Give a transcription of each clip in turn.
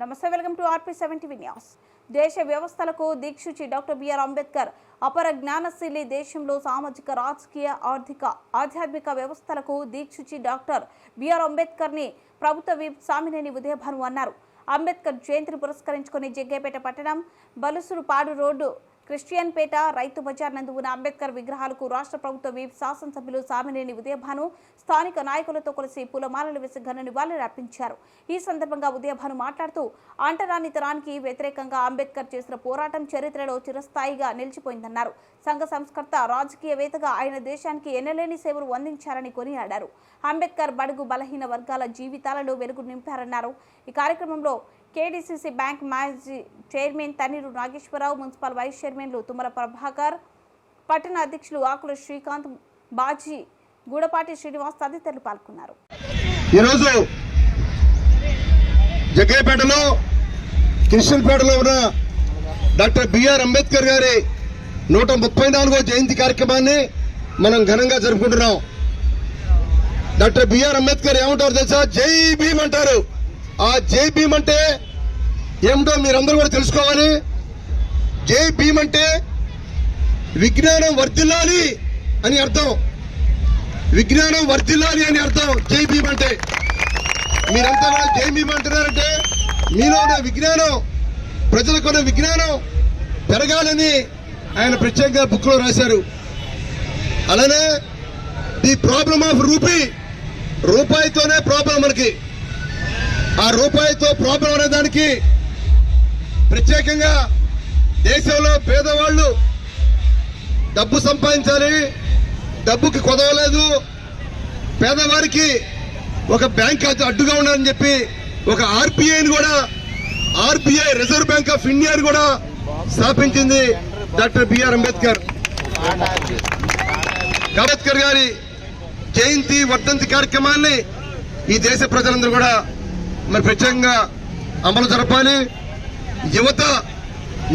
నమస్తే, welcome to RP7 news. దేశ వ్యవస్థలకు దిక్సూచి డాక్టర్ బిఆర్ అంబేద్కర్ అపర జ్ఞానశీలి. దేశంలో సామాజిక, రాజకీయ, ఆర్థిక, ఆధ్యాత్మిక వ్యవస్థలకు దిక్సూచి డాక్టర్ బిఆర్ అంబేద్కర్ ని ప్రభుత్వ విప్ సామినేని ఉదయభాను అన్నారు. అంబేద్కర్ జయంతిని పురస్కరించుకుని జగ్గేపేట పట్టణం బలుసురుపాడు రోడ్డు క్రిస్టియన్పేట రైతు బజార్ నందు ఉన్న అంబేద్కర్ విగ్రహాలకు రాష్ట్ర ప్రభుత్వ విప్ శాసనసభ్యులు సామినేని ఉదయభాను స్థానిక నాయకులతో కలిసి పూలమాలలు వేసి ఘన నివాళులు అర్పించారు. ఈ సందర్భంగా ఉదయభాను మాట్లాడుతూ అంటరానితనానికి వ్యతిరేకంగా అంబేద్కర్ చేసిన పోరాటం చరిత్రలో చిరస్థాయిగా నిలిచిపోయిందన్నారు. సంఘ సంస్కర్త, రాజకీయవేత్తగా ఆయన దేశానికి ఎన్నలేని సేవలు అందించారని కొనియాడారు. అంబేద్కర్ బడుగు బలహీన వర్గాల జీవితాలలో వెలుగు నింపారన్నారు. ఈ కార్యక్రమంలో KDCC బ్యాంక్ మాజీ chairman Tanneeru Nageswararao, municipal vice చైర్మన్లు తుమ్మల ప్రభాకర్, పట్టణ అధ్యక్షులు ఆకుల శ్రీకాంత్, బాజీ, గూడపాటి శ్రీనివాస్ తదితరులు పాల్గొన్నారు. ఈరోజు జగ్గేపేటలో క్రిస్టియన్పేటలో ఉన్న డాక్టర్ బిఆర్ అంబేద్కర్ గారి 134వ జయంతి కార్యక్రమాన్ని మనం ఘనంగా జరుపుకుంటున్నాం. డాక్టర్ బిఆర్ అంబేద్కర్ ఏమంటారు తెలుసా? జై భీమ్ అంటారు. ఆ జై భీమ్ అంటే ఏమిటో మీరందరూ కూడా తెలుసుకోవాలి. జై భీమ్ అంటే విజ్ఞానం వర్ధిల్లాలి అని అర్థం. విజ్ఞానం వర్ధిల్లాలి అని అర్థం జై భీమ్ అంటే. మీరంతా కూడా జై భీమ్ అంటున్నారంటే మీలో ఉన్న విజ్ఞానం, ప్రజలకు ఉన్న విజ్ఞానం పెరగాలని ఆయన ప్రత్యేకంగా బుక్ లో రాశారు. అలానే ది ప్రాబ్లమ్ ఆఫ్ రూపాయితోనే ప్రాబ్లం మనకి. ఆ రూపాయితో ప్రాబ్లం అనే దానికి ప్రత్యేకంగా దేశంలో పేదవాళ్లు డబ్బు సంపాదించాలి, డబ్బుకి కొదవలేదు, పేదవారికి ఒక బ్యాంక్ అడ్డుగా ఉండాలని చెప్పి ఒక ఆర్బీఐ రిజర్వ్ బ్యాంక్ ఆఫ్ ఇండియాని కూడా స్థాపించింది డాక్టర్ బిఆర్ అంబేద్కర్. అంబేద్కర్ గారి జయంతి వర్ధంతి కార్యక్రమాన్ని ఈ దేశ ప్రజలందరూ కూడా మరి ప్రత్యేకంగా అమలు జరపాలి.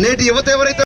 నేటి యువత ఎవరైతే